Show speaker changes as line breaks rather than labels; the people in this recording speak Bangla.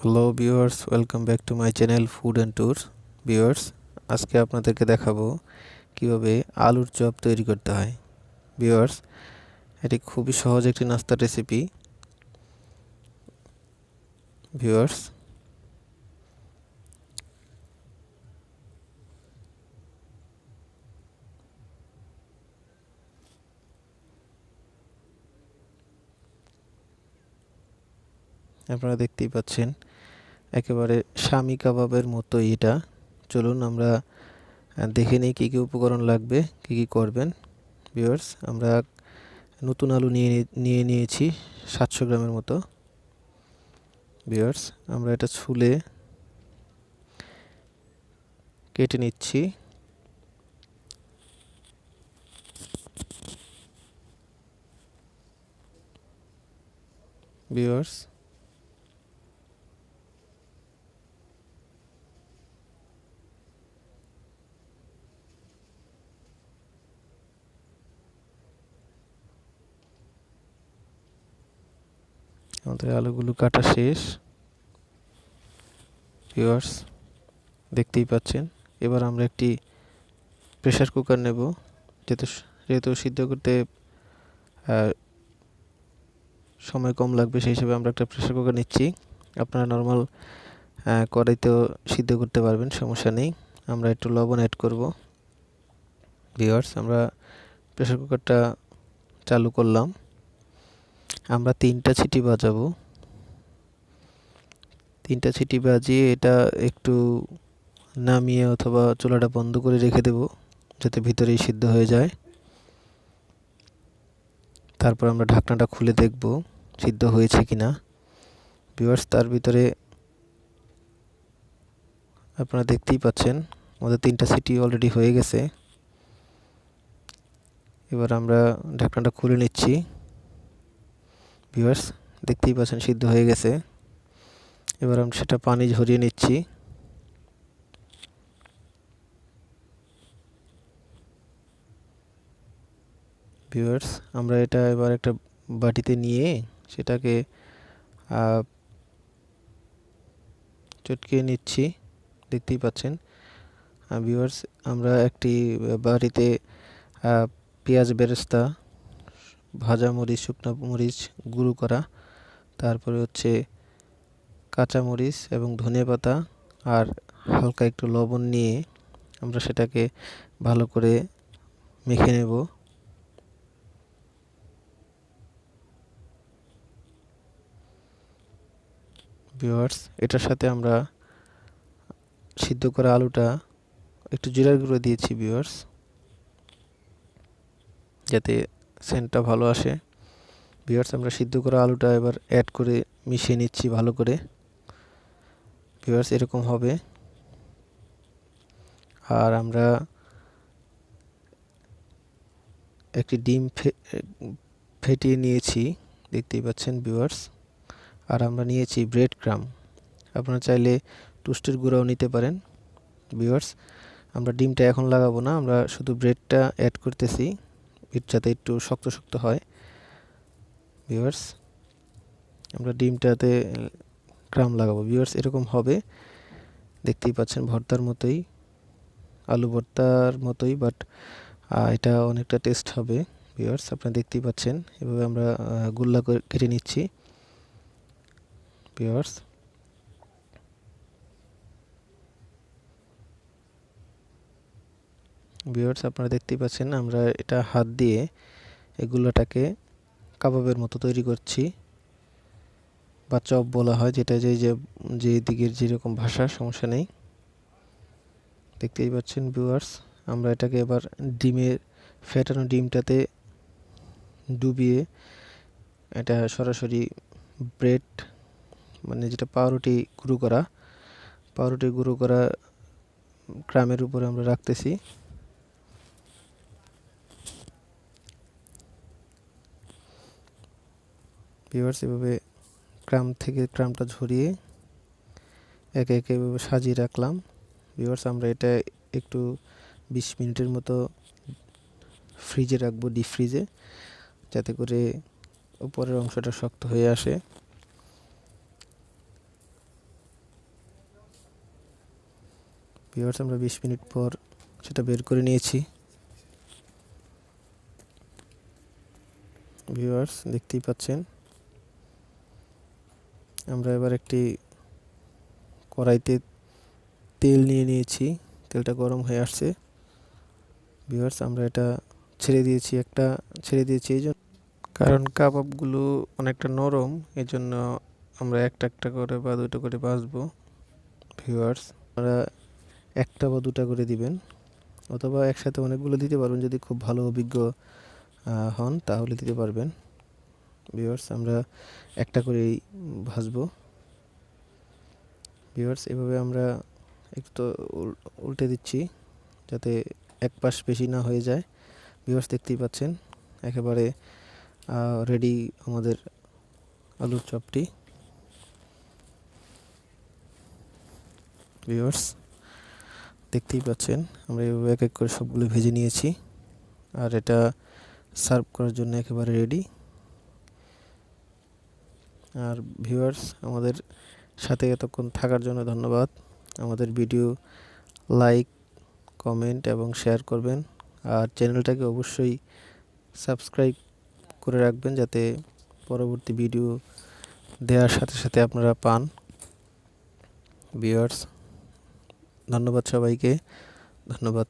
Hello viewers, welcome back to my channel food and tour. Viewers, আজকে আপনাদেরকে দেখাবো কিভাবে আলুর চপ তৈরি করতে হয়। ভিউয়ার্স, এটি খুবই সহজ একটি নাস্তার রেসিপি। ভিউয়ার্স, আপনারা দেখতেই পাচ্ছেন একেবারে স্বামী কাবাবের মতোই এটা। চলুন আমরা দেখে নিই কী কী উপকরণ লাগবে, কী কী করবেন। ভিউয়ার্স, আমরা নতুন আলু নিয়ে নিয়েছি 700 গ্রামের মতো। ভিউয়ার্স, আমরা এটা ছুলে কেটে নিচ্ছি। ভিউয়ার্স, আমাদের আলুগুলো কাটা শেষ। ভিউয়ার্স, দেখতেই পাচ্ছেন। এবার আমরা একটি প্রেসার কুকার নেব। যেহেতু যেহেতু সিদ্ধ করতে সময় কম লাগবে, সেই হিসেবে আমরা একটা প্রেসার কুকার নিচ্ছি। আপনারা নর্মাল কড়াইতেও সিদ্ধ করতে পারবেন, সমস্যা নেই। আমরা একটু লবণ অ্যাড করব। ভিউয়ার্স, আমরা প্রেসার কুকারটা চালু করলাম। আমরা 3টা সিটি বাজাবো। 3টা সিটি বাজিয়ে এটা একটু নামিয়ে অথবা চুলাটা বন্ধ করে রেখে দেব, যাতে ভিতরেই সিদ্ধ হয়ে যায়। তারপর আমরা ঢাকনাটা খুলে দেখব সিদ্ধ হয়েছে কিনা। ভিউয়ার্স, তার ভিতরে আপনারা দেখতেই পাচ্ছেন আমাদের 3টা সিটি অলরেডি হয়ে গেছে। এবার আমরা ঢাকনাটা খুলে নিচ্ছি। ভিউয়ার্স, দেখতেই পাচ্ছেন সিদ্ধ হয়ে গেছে। এবার আমরা সেটা পানি ঝরিয়ে নিচ্ছি। ভিউয়ার্স, আমরা এটা এবার একটা বাটিতে নিয়ে সেটাকে চটকিয়ে নিচ্ছি, দেখতেই পাচ্ছেন। ভিউয়ার্স, আমরা একটি বাটিতে পেঁয়াজ বেরেস্তা, ভাজা মরিচ, শুকনো মরিচ গুঁড়ো করা, তারপরে হচ্ছে কাঁচা মরিচ এবং ধনেপাতা আর হালকা একটু লবণ নিয়ে আমরা সেটাকে ভালো করে মেখে নেব। ভিউয়ার্স, এটার সাথে আমরা সিদ্ধ করা আলুটা একটু জিরার গুঁড়ো দিয়েছি ভিউয়ার্স, যাতে সেন্টটা ভালো আসে। ভিউয়ার্স, আমরা সিদ্ধ করা আলুটা এবার অ্যাড করে মিশিয়ে নিচ্ছি ভালো করে। ভিউয়ার্স, এরকম হবে। আর আমরা একটি ডিম ফেটিয়ে নিয়েছি, দেখতেই পাচ্ছেন ভিউয়ার্স। আর আমরা নিয়েছি ব্রেড ক্রাম। আপনারা চাইলে টোস্টের গুঁড়াও নিতে পারেন। ভিউয়ার্স, আমরা ডিমটা এখন লাগাবো না, আমরা শুধু ব্রেডটা অ্যাড করতেছি, যাতে একটু শক্ত শক্ত হয়। ভিউয়ার্স, আমরা ডিমটাতে ক্রাম লাগাবো। ভিউয়ার্স, এরকম হবে, দেখতেই পাচ্ছেন ভর্তার মতোই, আলু ভর্তার মতোই, বাট এটা অনেকটা টেস্ট হবে। ভিউয়ার্স, আপনারা দেখতেই পাচ্ছেন এভাবে আমরা গোল্লা করে কেটে নিচ্ছি। ভিউয়ার্স, আপনারা দেখতেই পাচ্ছেন আমরা এটা হাত দিয়ে এগুলোটাকে কাবাবের মতো তৈরি করছি, বা চপ বলা হয়, যেটা যে দিকের যেরকম ভাষা, সমস্যা নেই। দেখতেই পাচ্ছেন ভিউয়ার্স, আমরা এটাকে এবার ফেটানো ডিমটাতে ডুবিয়ে এটা সরাসরি ব্রেড, মানে যেটা পাউরুটি গুঁড়ো করা ক্রামের উপরে আমরা রাখতেছি। ভিউয়ার্স, এভাবে ক্রামটা ঝরিয়ে একে একে এভাবে সাজিয়ে রাখলাম। ভিউয়ার্স, আমরা এটা একটু 20 মিনিটের মতো ফ্রিজে রাখবো, ডিপ ফ্রিজে, যাতে করে উপরের অংশটা শক্ত হয়ে আসে। ভিউয়ার্স আমরা 20 মিনিট পর সেটা বের করে নিয়েছি। ভিউয়ার্স দেখতেই পাচ্ছেন, আমরা এবার একটি কড়াইতে তেল নিয়ে নিয়েছি, তেলটা গরম হয়ে আসছে। ভিউয়ার্স আমরা এটা ছেড়ে দিয়েছি এই জন্য, কারণ কাবাবগুলো অনেকটা নরম, এই জন্য আমরা একটা একটা করে বা দুটো করে ভাজবো। ভিউয়ার্স আমরা একটা বা দুটা করে দিবেন, অথবা একসাথে অনেকগুলো দিতে পারবেন। যদি খুব ভালো অভিজ্ঞ হন তাহলে দিতে পারবেন। ভিউয়ার্স আমরা একটা করেই ভাজবো। ভিউয়ার্স এভাবে আমরা একটু উল্টে দিচ্ছি যাতে এক পাশ বেশি না হয়ে যায়। ভিউয়ার্স দেখতেই পাচ্ছেন একেবারে রেডি আমাদের আলুর চপটি। ভিউয়ার্স দেখতেই পাচ্ছেন আমরা এভাবে এক এক করে সবগুলো ভেজে নিয়েছি, আর এটা সার্ভ করার জন্য একেবারে রেডি। আর ভিউয়ার্স আমাদের সাথে এতক্ষণ থাকার জন্য ধন্যবাদ। আমাদের ভিডিও লাইক, কমেন্ট এবং শেয়ার করবেন, আর চ্যানেলটাকে অবশ্যই সাবস্ক্রাইব করে রাখবেন যাতে পরবর্তী ভিডিও দেওয়ার সাথে সাথে আপনারা পান। ভিউয়ার্স ধন্যবাদ সবাইকে, ধন্যবাদ।